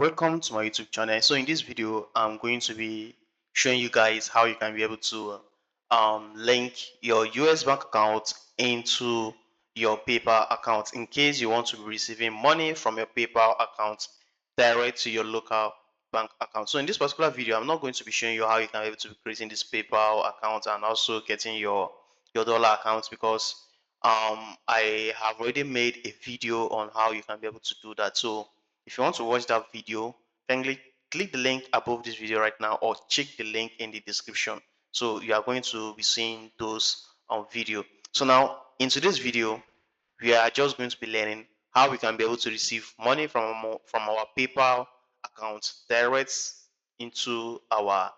Welcome to my YouTube channel. So in this video, I'm going to be showing you guys how you can be able to link your US bank account into your PayPal account in case you want to be receiving money from your PayPal account direct to your local bank account. So in this particular video, I'm not going to be showing you how you can be able to be creating this PayPal account and also getting your dollar account because I have already made a video on how you can be able to do that. So if you want to watch that video, kindly click the link above this video right now or check the link in the description. So you are going to be seeing those on video. So now in today's video, we are just going to be learning how we can be able to receive money from our PayPal account direct into our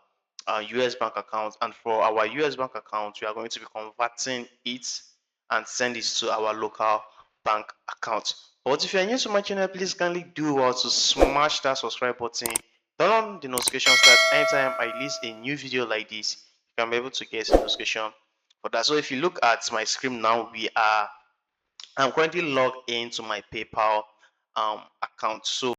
US bank account. And for our US bank account, we are going to be converting it and send it to our local bank account. But if you are new to my channel, please kindly do well to smash that subscribe button, turn on the notification so that anytime I release a new video like this, you can be able to get a notification for that. So if you look at my screen now, I'm currently logged into my PayPal account. So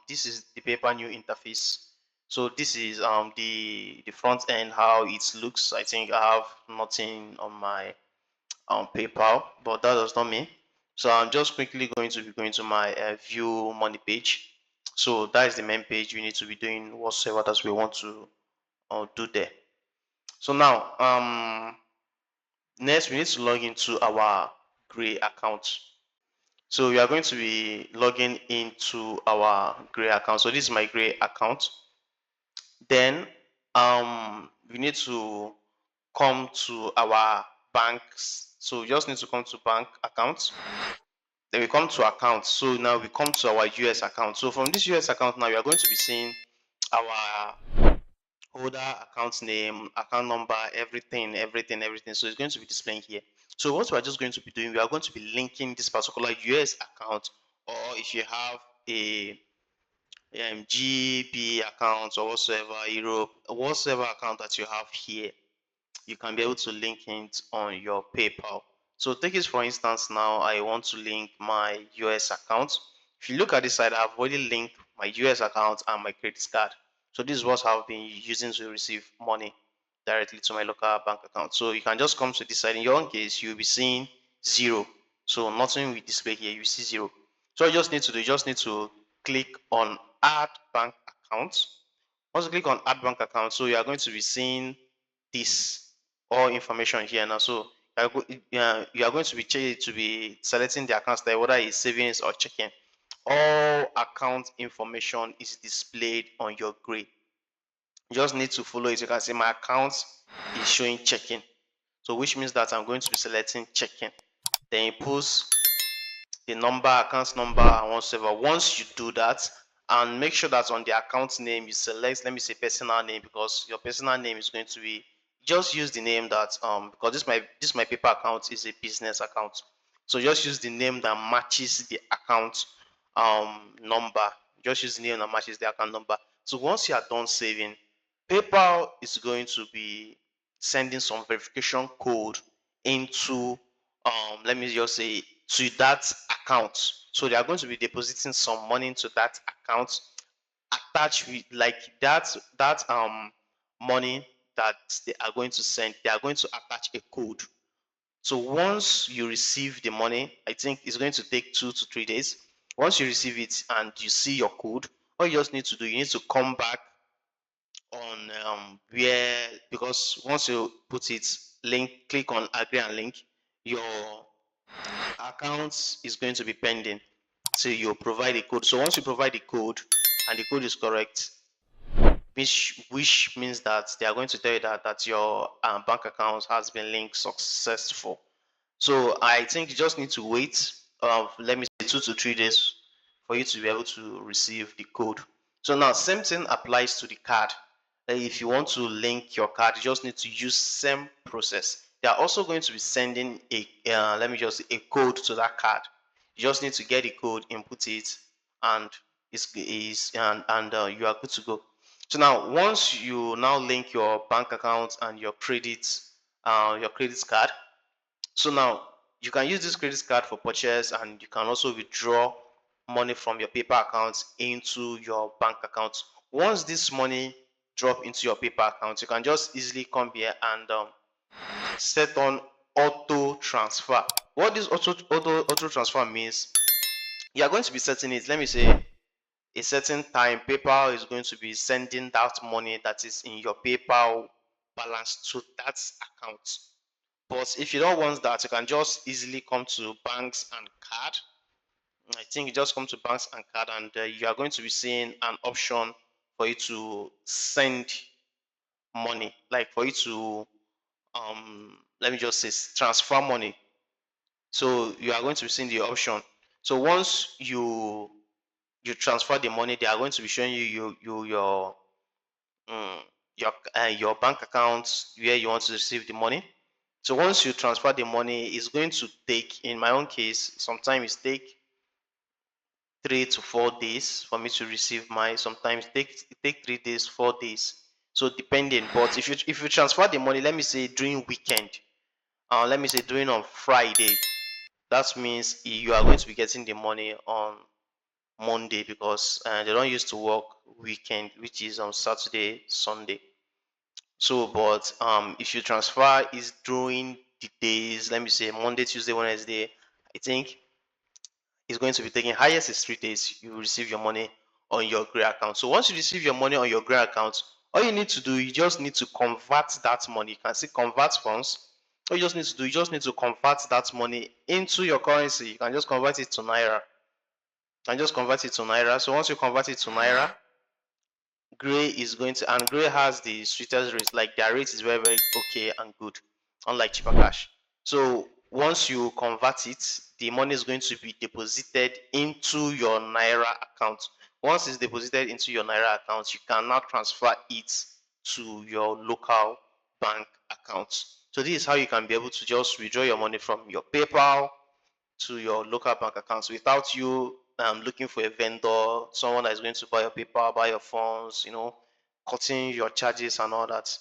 this is the PayPal new interface. So this is the front end, how it looks. I think I have nothing on my PayPal, but that does not mean. So I'm just quickly going to be going to my view money page. So that is the main page. We need to be doing whatsoever that we want to do there. So now next we need to log into our gray account. So we are going to be logging into our gray account. So this is my gray account. Then we need to come to our banks. So we just need to come to bank accounts. Then we come to accounts. So now we come to our US account. So from this US account now, we are going to be seeing our holder, account name, account number, everything. So it's going to be displaying here. So what we're just going to be doing, we are going to be linking this particular US account, or if you have a GB account or whatsoever, Europe, whatsoever account that you have here, you can be able to link it on your PayPal. So take it for instance now, I want to link my US account. If you look at this side, I've already linked my US account and my credit card. So this is what I've been using to receive money directly to my local bank account. So you can just come to this side. In your own case, you'll be seeing zero. So nothing will display here. You see zero. So you just need to do, you just need to click on add bank account. Once you click on add bank account, so you are going to be seeing this all information here now. So you are going to be selecting the accounts there, whether it's savings or checking. All account information is displayed on your gray. You just need to follow it. You can see my account is showing checking. So which means that I'm going to be selecting checking. Then you post the number, account number, and whatsoever. Once you do that, and make sure that on the account name you select, let me say personal name, because your personal name is going to be, just use the name that because this my paper account is a business account. So just use the name that matches the account number. Just use the name that matches the account number. So once you are done saving, PayPal is going to be sending some verification code into let me just say to that account. So they are going to be depositing some money into that account attached with like that money that they are going to send. They are going to attach a code. So once you receive the money, I think it's going to take 2 to 3 days. Once you receive it and you see your code, all you just need to do, you need to come back on where, because once you put it, click on agree and link, your account is going to be pending. So you provide a code. So once you provide the code and the code is correct, which means that they are going to tell you that your bank account has been linked successful. So I think you just need to wait, let me say 2 to 3 days for you to be able to receive the code. So now same thing applies to the card. If you want to link your card, you just need to use same process. They are also going to be sending a let me just say a code to that card. You just need to get the code, input it, and you are good to go. So now once you now link your bank account and your credit card, so now you can use this credit card for purchase, and you can also withdraw money from your PayPal account into your bank account. Once this money drop into your PayPal account, you can just easily come here and set on auto transfer. What this auto transfer means, you are going to be setting it. Let me say a certain time, PayPal is going to be sending that money that is in your PayPal balance to that account. But if you don't want that, you can just easily come to banks and card. I think you just come to banks and card, and you are going to be seeing an option for you to send money, like for you to let me just say transfer money. So you are going to be seeing the option. So once you transfer the money, they are going to be showing you um, your bank account where you want to receive the money. So once you transfer the money, it's going to take, in my own case, sometimes it take 3 to 4 days for me to receive my. Sometimes it take 3 days, 4 days. So depending, but if you transfer the money, let me say during weekend, let me say during on Friday, that means you are going to be getting the money on Monday because they don't used to work weekend, which is on Saturday, Sunday. So, but if you transfer is during the days, let me say Monday, Tuesday, Wednesday, I think it's going to be taking highest is 3 days. You will receive your money on your Gray account. So once you receive your money on your Gray account, all you need to do, you just need to convert that money. You can see convert funds. All you just need to do, you just need to convert that money into your currency. You can just convert it to Naira. And just convert it to Naira. So once you convert it to Naira, Gray is going to, and Gray has the sweetest rates. Like their rate is very, very okay and good, unlike cheaper cash. So once you convert it, the money is going to be deposited into your Naira account. Once it's deposited into your Naira account, you can now transfer it to your local bank account. So this is how you can be able to just withdraw your money from your PayPal to your local bank accounts without you looking for a vendor, someone that is going to buy your paper, buy your funds, cutting your charges and all that.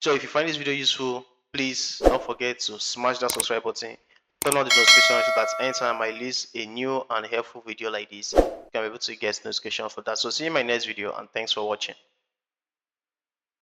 So if you find this video useful, please don't forget to smash that subscribe button, turn on the notification so that anytime I release a new and helpful video like this, you can be able to get notification for that. So see you in my next video, and thanks for watching.